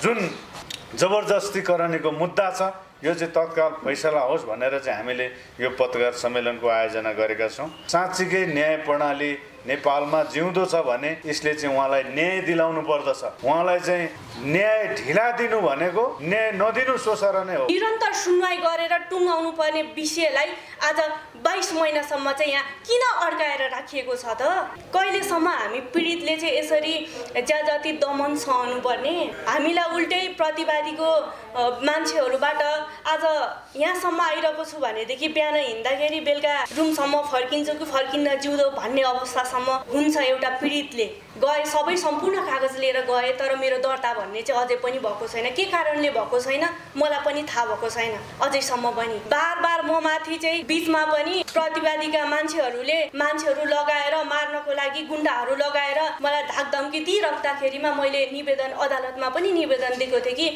जुन जबरजस्तीकरणको मुद्दा छ यो चाहिँ तत्काल फैसला होस् भनेर चाहिँ हामीले यो पत्रकार सम्मेलनको आयोजना गरेका छौँ। साँच्चीकै न्याय प्रणाली नेपालमा जिउँदो छ भने यसले चाहिँ उहाँलाई न्याय दिलाउनु पर्दछ। उहाँलाई चाहिँ न्याय ढिला दिनु भनेको न्याय नदिनु सोसर नै हो। निरन्तर सुनवाई गरेर टुङ्गाउनु पर्ने विषयलाई आज 22 महिनासम्म चाहिँ यहाँ किन अड्काएर राखिएको छ त? कहिलेसम्म हामी पीडितले चाहिँ यसरी ज्याजती दमन सहनु पर्ने? हामीलाई उल्टै प्रतिवादीको मान्छेहरूबाट आज यहाँसम्म आइरहेको छु भनेदेखि बिहान हिँड्दाखेरि बेलुका रुमसम्म फर्किन्छु कि फर्किन्न जिउँदो भन्ने अवस्थासम्म हुन्छ। एउटा पीडितले गए सबै सम्पूर्ण कागज लिएर गए तर मेरो दर्ता भन्ने चाहिँ अझै पनि भएको छैन। के कारणले भएको छैन मलाई पनि थाहा भएको छैन अझैसम्म पनि। बार म माथि चाहिँ बिचमा पनि प्रतिवादीका मान्छेहरू लगाएर मार्नको लागि गुण्डाहरू लगाएर मलाई धाकधम्की दिइराख्दाखेरिमा मैले निवेदन अदालतमा पनि निवेदन दिएको थिएँ कि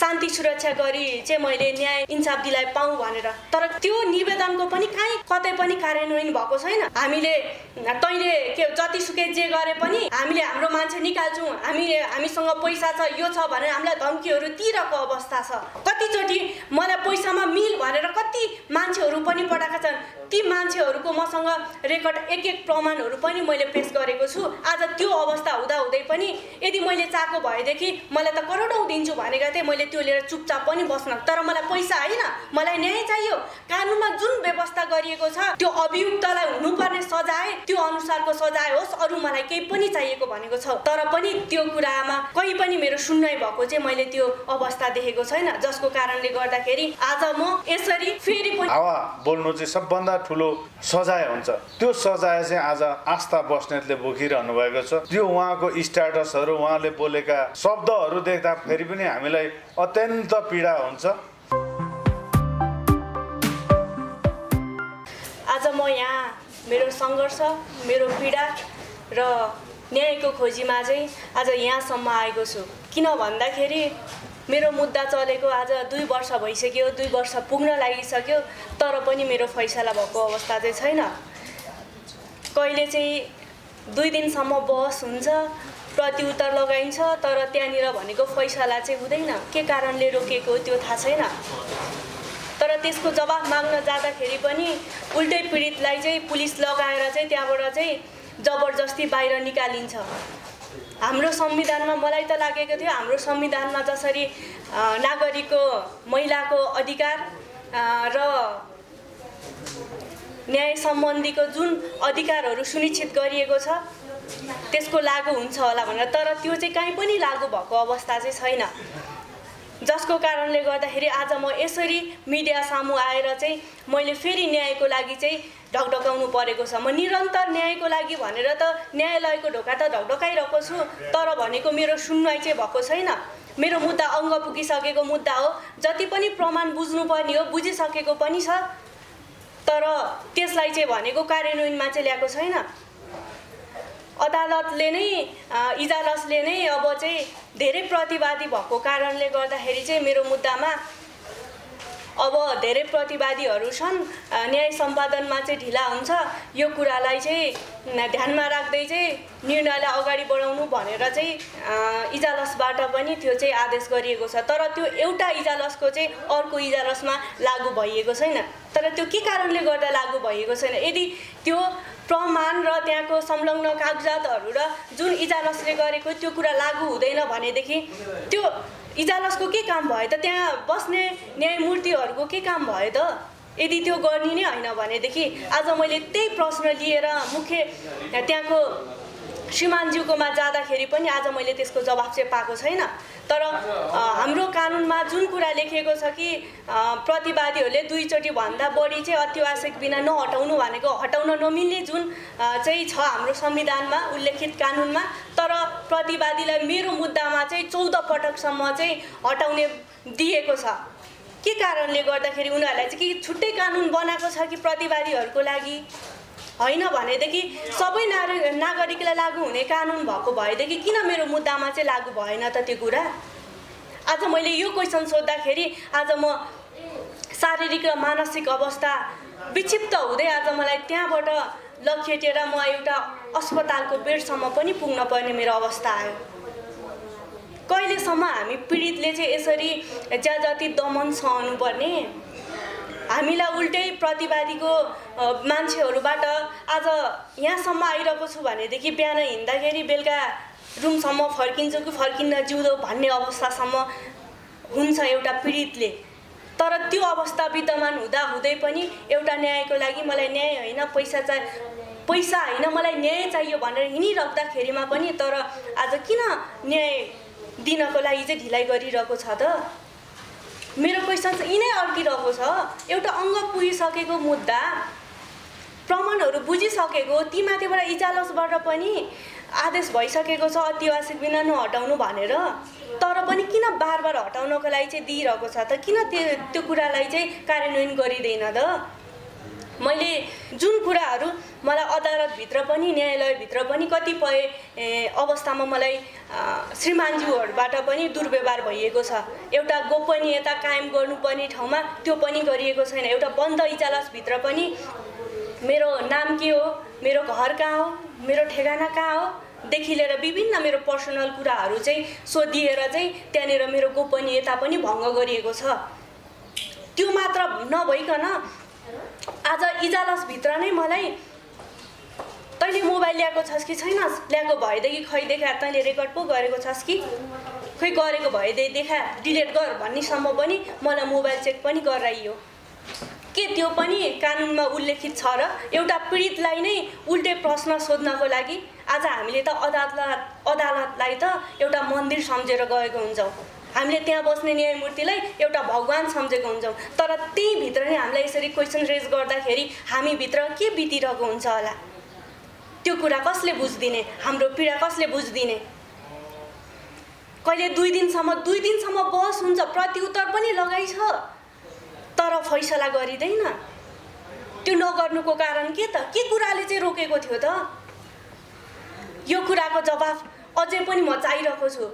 शान्ति सुरक्षा गरी चाहिँ मैले न्याय इन्साफ दिलाइ पाऊँ भनेर। तर त्यो निवेदनको पनि कतै पनि कार्यान्वयन भएको छैन। हामीले तैँले जतिसुकै जे गरे पनि हामीले हाम्रो मान्छे निकाल्छौँ, हामीसँग पैसा छ यो छ भनेर हामीलाई धम्कीहरू दिइरहेको अवस्था छ। कतिचोटि मलाई पैसामा मिल भनेर कति मान्छेहरू पनि पठाएका छन्। ती मान्छेहरूको मसँग रेकर्ड एक प्रमाणहरू पनि मैले पेश गरेको छु। आज त्यो अवस्था हुँदाहुँदै पनि यदि मैले चाहेको भएदेखि मलाई त करोडौँ दिन्छु भनेका थिएँ, मैले त्यो लिएर चुपचाप पनि बस्न। तर मलाई पैसा होइन, मलाई न्याय चाहियो। कानुनमा जुन व्यवस्था गरिएको छ त्यो अभियुक्तलाई हुनुपर्ने सजाय त्यो अनुसारको सजाय होस्, अरू मलाई केही पनि चाहिएको भनेको छ। तर पनि त्यो कुरामा कहीँ पनि मेरो सुन्नै भएको चाहिँ मैले त्यो अवस्था देखेको छैन, जसको कारणले गर्दाखेरि आज म यसरी फेरि पनि हावा बोल्नु चाहिँ सबभन्दा ठुलो सजाय हुन्छ। त्यो सजाय चाहिँ आज आस्था बस्नेतले बोकिरहनु भएको छ। त्यो उहाँको स्ट्याटसहरू उहाँले बोलेका शब्दहरू देख्दा फेरि पनि हामीलाई अत्यन्त पीडा हुन्छ। आज म यहाँ मेरो सङ्घर्ष, मेरो पीडा र न्यायको खोजीमा चाहिँ आज यहाँसम्म आएको छु। किन भन्दाखेरि मेरो मुद्दा चलेको आज 2 वर्ष भइसक्यो, 2 वर्ष पुग्न लागिसक्यो, तर पनि मेरो फैसला भएको अवस्था चाहिँ छैन। कहिले चाहिँ 2 दिनसम्म बहस हुन्छ, प्रतिउत्तर लगाइन्छ, तर त्यहाँनिर भनेको फैसला चाहिँ हुँदैन। के कारणले रोकेको त्यो थाहा छैन। तर त्यसको जवाफ माग्न जाँदाखेरि पनि उल्टै पीडितलाई चाहिँ पुलिस लगाएर चाहिँ त्यहाँबाट चाहिँ जबरजस्ती बाहिर निकालिन्छ। हाम्रो संविधानमा मलाई त लागेको थियो हाम्रो संविधानमा जसरी नागरिकको महिलाको अधिकार र न्याय सम्बन्धीको जुन अधिकारहरू सुनिश्चित गरिएको छ त्यसको लागू हुन्छ होला भनेर, तर त्यो चाहिँ कहीँ पनि लागू भएको अवस्था चाहिँ छैन। जसको कारणले गर्दाखेरि आज म यसरी मिडिया सामु आएर चाहिँ मैले फेरि न्यायको लागि चाहिँ ढकढकाउनु परेको छ। म निरन्तर न्यायको लागि भनेर त न्यायालयको ढोका त ढकढकाइरहेको छु, तर भनेको मेरो सुनवाई चाहिँ भएको छैन। मेरो मुद्दा अङ्ग पुगिसकेको मुद्दा हो, जति पनि प्रमाण बुझ्नुपर्ने हो बुझिसकेको पनि छ, तर त्यसलाई चाहिँ भनेको कार्यान्वयनमा चाहिँ ल्याएको छैन। अदालतले नै इजलासले नै अब चाहिँ धेरै प्रतिवादी भएको कारणले गर्दाखेरि चाहिँ मेरो मुद्दामा अब धेरै प्रतिवादीहरू छन्, न्याय सम्पादनमा चाहिँ ढिला हुन्छ। यो कुरालाई चाहिँ ध्यानमा राख्दै चाहिँ निर्णयलाई अगाडि बढाउनु भनेर चाहिँ इजलासबाट पनि त्यो चाहिँ आदेश गरिएको छ। तर त्यो एउटा इजलासको चाहिँ अर्को इजलासमा लागू भइएको छैन। तर त्यो के कारणले गर्दा लागू भइएको छैन? यदि त्यो प्रमाण र त्यहाँको संलग्न कागजातहरू र जुन इजलासले गरेको त्यो कुरा लागू हुँदैन भनेदेखि त्यो इजलासको के काम भयो त? त्यहाँ बस्ने न्यायमूर्तिहरूको के काम भयो त? यदि त्यो गर्ने नै होइन भनेदेखि आज मैले त्यही प्रश्न लिएर मुख्य त्यहाँको श्रीमानज्यूकोमा जाँदाखेरि पनि आज मैले त्यसको जवाफ चाहिँ पाएको छैन। तर हाम्रो कानुनमा जुन कुरा लेखिएको छ कि प्रतिवादीहरूले 2 चोटि भन्दा बढी चाहिँ अत्यावश्यक बिना नहटाउनु भनेको हटाउन नमिल्ने जुन चाहिँ छ हाम्रो संविधानमा उल्लेखित कानुनमा, तर प्रतिवादीलाई मेरो मुद्दामा चाहिँ 14 पटकसम्म चाहिँ हटाउने दिएको छ। के कारणले गर्दाखेरि उनीहरूलाई चाहिँ कि छुट्टै कानुन बनाएको छ कि प्रतिवादीहरूको लागि? होइन भनेदेखि सबै नागरिकलाई लागू हुने कानुन भएको भएदेखि किन मेरो मुद्दामा चाहिँ लागू भएन त त्यो कुरा? आज मैले यो क्वेसन सोद्धाखेरि आज म शारीरिक र मानसिक अवस्था विक्षिप्त हुँदै आज मलाई त्यहाँबाट लखेटेर म एउटा अस्पतालको बेडसम्म पनि पुग्न पर्ने मेरो अवस्था आयो। कहिलेसम्म हामी पीडितले चाहिँ यसरी ज्याजती दमन सहनुपर्ने? हामीलाई उल्टै प्रतिवादीको मान्छेहरूबाट आज यहाँसम्म आइरहेको छु भनेदेखि बिहान हिँड्दाखेरि बेलुका रुमसम्म फर्किन्छु कि फर्किन्न जिउँदो भन्ने अवस्थासम्म हुन्छ एउटा पीडितले। तर त्यो अवस्था विद्यमान हुँदाहुँदै पनि एउटा न्यायको लागि मलाई न्याय होइन पैसा होइन मलाई न्याय चाहियो भनेर हिँडिराख्दाखेरिमा पनि तर आज किन न्याय दिनको लागि चाहिँ ढिलाइ गरिरहेको छ त? मेरो क्वेसन चाहिँ यिनै अड्किरहेको छ। एउटा अङ्ग पुगिसकेको मुद्दा, प्रमाणहरू बुझिसकेको, ती माथिबाट इजालसबाट पनि आदेश भइसकेको छ अत्यावश्यक बिना नहटाउनु भनेर, तर पनि किन बार बार हटाउनको लागि चाहिँ दिइरहेको छ त? किन त्यो कुरालाई चाहिँ कार्यान्वयन गरिँदैन त? मैले जुन कुराहरू मलाई अदालतभित्र पनि न्यायालयभित्र पनि कतिपय अवस्थामा मलाई श्रीमानज्यूहरूबाट पनि दुर्व्यवहार भइएको छ। एउटा गोपनीयता कायम गर्नुपर्ने ठाउँमा त्यो पनि गरिएको छैन। एउटा बन्द इजलासभित्र पनि मेरो नाम के हो, मेरो घर कहाँ हो, मेरो ठेगाना कहाँ हो देखि लिएर विभिन्न मेरो पर्सनल कुराहरू चाहिँ सोधिएर चाहिँ त्यहाँनिर मेरो गोपनीयता पनि भङ्ग गरिएको छ। त्यो मात्र नभइकन आज इजलासभित्र नै मलाई तैँले मोबाइल ल्याएको छस् कि छैनस्, ल्याएको भएदेखि खै देखा, तैँले रेकर्ड पो गरेको छस् कि खै गरेको भएदेखि देखा, डिलिट गर भन्नेसम्म पनि मलाई मोबाइल चेक पनि गराइयो। के त्यो पनि कानुनमा उल्लेखित छ र? एउटा पीडितलाई नै उल्टे प्रश्न सोध्नको लागि आज हामीले त अदालतलाई त एउटा मन्दिर सम्झेर गएको हुन्छौँ। हामीले त्यहाँ बस्ने न्यायमूर्तिलाई एउटा भगवान सम्झेको हुन्छौँ। तर त्यही भित्र नै हामीलाई यसरी क्वेसन रेज गर्दाखेरि हामीभित्र के बितिरहेको हुन्छ होला? त्यो कुरा कसले बुझिदिने? हाम्रो पीडा कसले बुझिदिने? कहिले 2 दिनसम्म बहस हुन्छ, प्रतिउत्तर पनि लगाइछ, तर फैसला गरिँदैन। त्यो नगर्नुको कारण के त? के कुराले चाहिँ रोकेको थियो त? यो कुराको जवाफ अझै पनि म चाहिरहेको छु।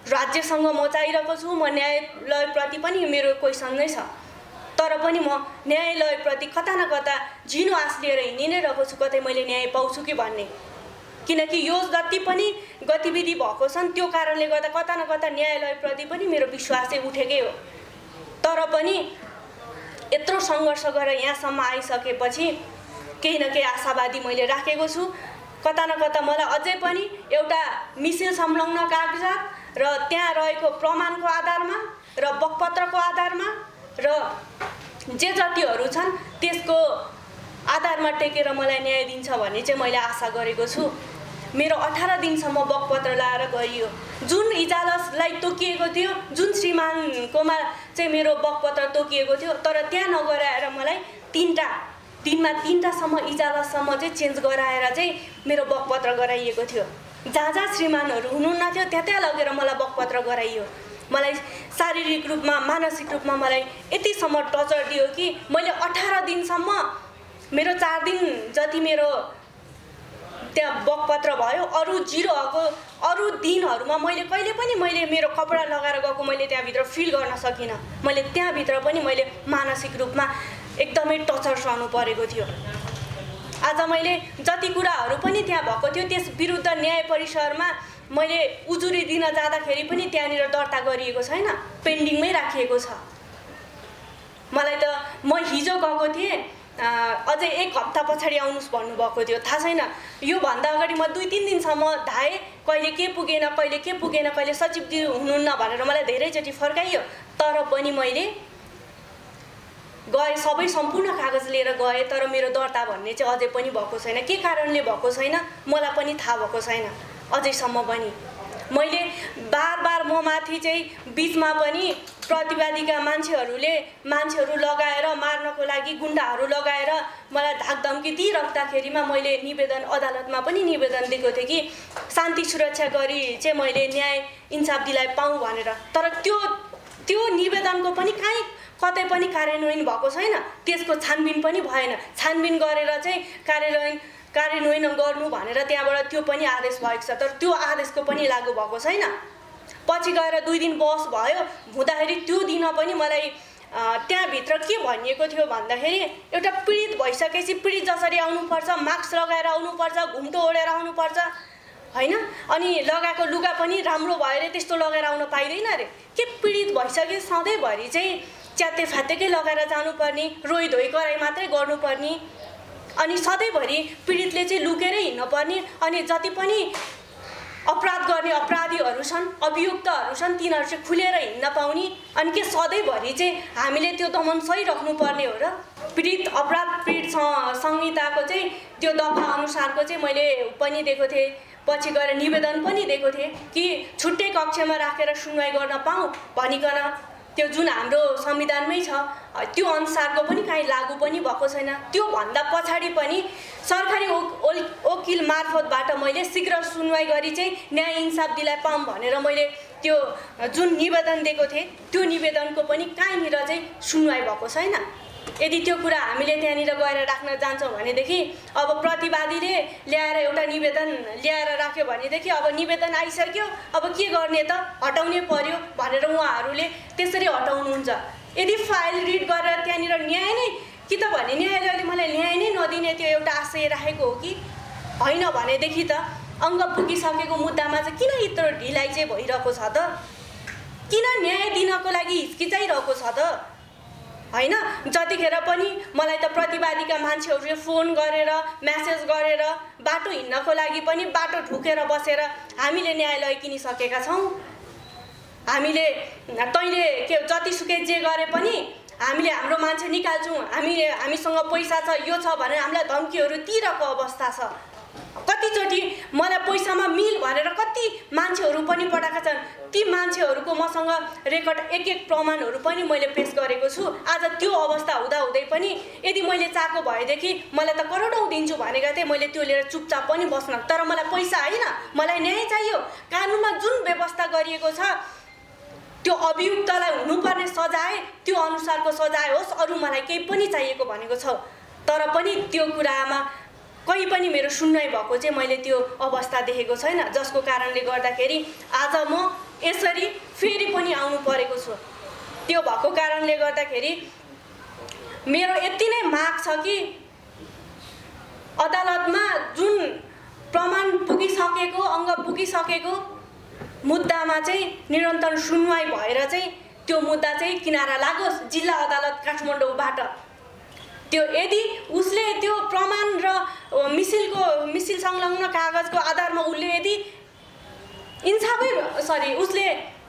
राज्यसँग म चाहिरहेको छु, म न्यायालयप्रति पनि मेरो क्वेसन नै छ। तर पनि म न्यायालयप्रति कता न कता झिनो आश लिएर हिँडि नै रहेको छु, कतै मैले न्याय पाउँछु कि भन्ने। किनकि यो जति पनि गतिविधि भएको छन् त्यो कारणले गर्दा कता न कता न्यायालयप्रति पनि मेरो विश्वास चाहिँ उठेकै हो। तर पनि यत्रो सङ्घर्ष गरेर यहाँसम्म आइसकेपछि केही न केही आशावादी मैले राखेको छु। कता न कता मलाई अझै पनि एउटा मिसिल संलग्न कागजात र त्यहाँ रहेको प्रमाणको आधारमा र बकपत्रको आधारमा र जे जतिहरू छन् त्यसको आधारमा टेकेर मलाई न्याय दिन्छ भन्ने चाहिँ मैले आशा गरेको छु। मेरो 18 दिनसम्म बकपत्र लाएर गरियो। जुन इजलासलाई तोकिएको थियो, जुन श्रीमानकोमा चाहिँ मेरो बकपत्र तोकिएको थियो, तर त्यहाँ नगराएर मलाई 3टासम्म इजलाससम्म चाहिँ चेन्ज गराएर चाहिँ मेरो बकपत्र गराइएको थियो। जहाँ श्रीमानहरू हुनुहुन्न थियो त्यहाँ लगेर मलाई बकपत्र गराइयो। मलाई शारीरिक रूपमा मानसिक रूपमा मलाई यतिसम्म टर्चर दियो कि मैले 18 दिनसम्म मेरो 4 दिन जति मेरो त्यहाँ बकपत्र भयो, अरू जिरो भएको अरू दिनहरूमा मैले कहिले पनि मैले मेरो कपडा लगाएर गएको मैले त्यहाँभित्र फिल गर्न सकिनँ। मैले त्यहाँभित्र पनि मैले मानसिक रूपमा एकदमै टर्चर सहनु परेको थियो। आज मैले जति कुराहरू पनि त्यहाँ भएको थियो त्यस विरुद्ध न्याय परिसरमा मैले उजुरी दिन जाँदाखेरि पनि त्यहाँनिर दर्ता गरिएको छैन, पेन्डिङमै राखिएको छ। मलाई त म हिजो गएको थिएँ, अझै 1 हप्ता पछाडि आउनुस् भन्नुभएको थियो। थाहा छैन, योभन्दा अगाडि म 2-3 दिनसम्म धाएँ, कहिले के पुगेन, कहिले सचिवजी हुनुहुन्न भनेर मलाई धेरैचोटि फर्काइयो। तर पनि मैले गएँ, सबै सम्पूर्ण कागज लिएर गएँ, तर मेरो दर्ता भन्ने चाहिँ अझै पनि भएको छैन। के कारणले भएको छैन मलाई पनि थाहा भएको छैन अझैसम्म पनि। मैले बार म माथि चाहिँ बिचमा पनि प्रतिवादीका मान्छेहरू लगाएर मार्नको लागि गुण्डाहरू लगाएर मलाई धाकधम्की दिइराख्दाखेरिमा मैले निवेदन अदालतमा पनि निवेदन दिएको थिएँ कि शान्ति सुरक्षा गरी चाहिँ मैले न्याय इन्साफ दिलाइ पाऊँ भनेर। तर त्यो निवेदनको पनि कतै पनि कार्यान्वयन भएको छैन। त्यसको छानबिन पनि भएन। छानबिन गरेर चाहिँ कार्यान्वयन गर्नु भनेर त्यहाँबाट त्यो पनि आदेश भएको छ, तर त्यो आदेशको पनि लागू भएको छैन। पछि गएर 2 दिन बहस भयो, हुँदाखेरि त्यो दिन पनि मलाई त्यहाँभित्र के भनिएको थियो भन्दाखेरि एउटा पीडित भइसकेपछि पीडित जसरी आउनुपर्छ, मास्क लगाएर आउनुपर्छ, घुम्टो ओढेर आउनुपर्छ, होइन। अनि लगाएको लुगा पनि राम्रो भयो अरे त्यस्तो लगाएर आउन पाइँदैन अरे। के पीडित भइसके सधैँभरि चाहिँ च्याते फातेकै लगाएर जानुपर्ने, रोइधोइ कराइ मात्रै गर्नुपर्ने, अनि सधैँभरि पीडितले चाहिँ लुकेरै हिँड्नुपर्ने, अनि जति पनि अपराध गर्ने अपराधीहरू छन्, अभियुक्तहरू छन्, तिनीहरू चाहिँ खुलेर हिँड्न पाउने, अनि के सधैँभरि चाहिँ हामीले त्यो दमन सहिराख्नुपर्ने हो र? पीडित अपराध पीडित संहिताको चाहिँ त्यो दफा अनुसारको चाहिँ मैले पनि दिएको थिएँ, पछि गएर निवेदन पनि दिएको थिएँ कि छुट्टै कक्षमा राखेर सुनवाई गर्न पाऊँ भनिकन। त्यो जुन हाम्रो संविधानमै छ त्यो अनुसारको पनि काहीँ लागू पनि भएको छैन। त्योभन्दा पछाडि पनि सरकारी वकिल मार्फतबाट मैले शीघ्र सुनवाई गरी चाहिँ न्याय इन्साफ दिलाइ पाऊँ भनेर मैले त्यो जुन निवेदन दिएको थिएँ त्यो निवेदनको पनि कहीँनिर चाहिँ सुनवाई भएको छैन। यदि त्यो कुरा हामीले त्यहाँनिर गएर राख्न जान्छौँ भनेदेखि अब प्रतिवादीले ल्याएर एउटा निवेदन ल्याएर राख्यो भनेदेखि अब निवेदन आइसक्यो, अब के गर्ने त, हटाउनै पर्यो भनेर उहाँहरूले त्यसरी हटाउनुहुन्छ। यदि फाइल रिड गरेर त्यहाँनिर न्याय नै, कि त भने न्यायालयले मलाई न्याय नै नदिने त्यो एउटा आशय राखेको हो कि होइन भनेदेखि त अङ्ग पुगिसकेको मुद्दामा चाहिँ किन यत्रो ढिलाइ चाहिँ भइरहेको छ त? किन न्याय दिनको लागि हिचकिचाइरहेको छ त? होइन, जतिखेर पनि मलाई त प्रतिवादीका मान्छेहरूले फोन गरेर म्यासेज गरेर बाटो हिँड्नको लागि पनि बाटो ढुकेर बसेर हामीले न्यायालय किनिसकेका छौँ। हामीले तैँले के जतिसुकै जे गरे पनि हामीले हाम्रो मान्छे निकाल्छौँ, हामीसँग पैसा छ, यो छ भनेर हामीलाई धम्कीहरू दिइरहेको अवस्था छ। कतिचोटि मलाई पैसामा मिल भनेर कति मान्छेहरू पनि पठाएका छन्। ती मान्छेहरूको मसँग रेकर्ड एक प्रमाणहरू पनि मैले पेश गरेको छु। आज त्यो अवस्था हुँदाहुँदै पनि यदि मैले चाहेको भएदेखि मलाई त करोडौँ दिन्छु भनेका थिएँ, मैले त्यो लिएर चुपचाप पनि बस्न, तर मलाई पैसा होइन, मलाई न्याय चाहियो। कानुनमा जुन व्यवस्था गरिएको छ त्यो अभियुक्तलाई हुनुपर्ने सजाय त्यो अनुसारको सजाय होस्, अरू मलाई केही पनि चाहिएको भनेको छ। तर पनि त्यो कुरामा कहीँ पनि मेरो सुनवाई भएको चाहिँ मैले त्यो अवस्था देखेको छैन, जसको कारणले गर्दाखेरि आज म यसरी फेरि पनि आउनु परेको छु। त्यो भएको कारणले गर्दाखेरि मेरो यति नै माग छ कि अदालतमा जुन प्रमाण पुगिसकेको, अङ्ग पुगिसकेको मुद्दामा चाहिँ निरन्तर सुनवाई भएर चाहिँ त्यो मुद्दा चाहिँ किनारा लागोस् जिल्ला अदालत काठमाडौँबाट। त्यो यदि उसले त्यो प्रमाण र मिसिल संलग्न कागजको आधारमा उसले यदि उसले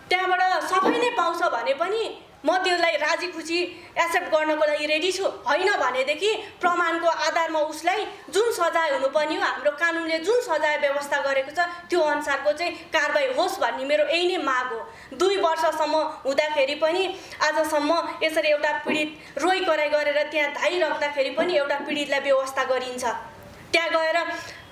त्यहाँबाट सफाइ नै पाउँछ भने पनि म त्यसलाई राजी खुसी एक्सेप्ट गर्नको लागि रेडी छु। होइन भनेदेखि प्रमाणको आधारमा उसलाई जुन सजाय हुनुपर्ने हो, हाम्रो कानुनले जुन सजाय व्यवस्था गरेको छ त्यो अनुसारको चाहिँ कारबाही होस् भन्ने मेरो यही नै माग हो। 2 वर्षसम्म हुँदाखेरि पनि आजसम्म यसरी एउटा पीडित रोइ कराइ गरेर त्यहाँ धाइराख्दाखेरि पनि एउटा पीडितलाई व्यवस्था गरिन्छ। त्यहाँ गएर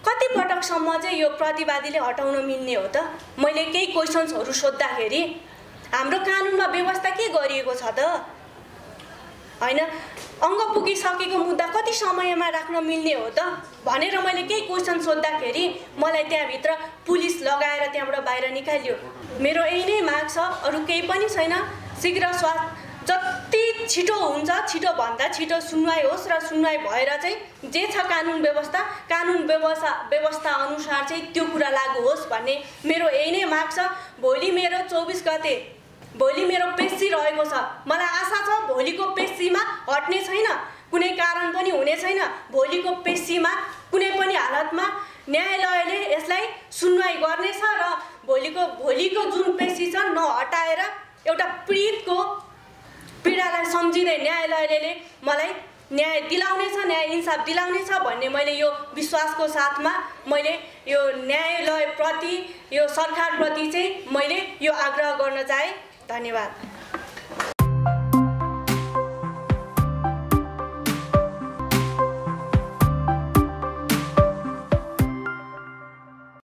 कति पटकसम्म चाहिँ यो प्रतिवादीले हटाउन मिल्ने हो त? मैले केही क्वेसन्सहरू सोद्धाखेरि हाम्रो कानुनमा व्यवस्था के गरिएको छ त? होइन, अङ्ग पुगिसकेको मुद्दा कति समयमा राख्न मिल्ने हो त भनेर मैले केही क्वेसन सोद्धाखेरि मलाई त्यहाँभित्र पुलिस लगाएर त्यहाँबाट बाहिर निकाल्यो। मेरो यही नै माग छ, अरू केही पनि छैन। शीघ्र जति छिटो हुन्छ छिटोभन्दा छिटो सुनवाई होस् र सुनवाई भएर चाहिँ जे छ कानुन व्यवस्था अनुसार चाहिँ त्यो कुरा लागू होस् भन्ने मेरो यही नै माग छ। भोलि मेरो 24 गते मेरो पेशी रहेको छ। मलाई आशा छ भोलिको पेशीमा हट्ने छैन, कुनै कारण पनि हुने छैन। भोलिको पेशीमा कुनै पनि हालतमा न्यायालयले यसलाई सुनवाई गर्नेछ र भोलिको जुन पेशी छ नहटाएर एउटा पीडितको पीडालाई सम्झिँदै न्यायालयले मलाई न्याय दिलाउनेछ, न्याय इन्साफ दिलाउनेछ भन्ने मैले यो विश्वासको साथमा मैले यो न्यायालयप्रति, यो सरकारप्रति चाहिँ मैले यो आग्रह गर्न चाहे। धन्यवाद।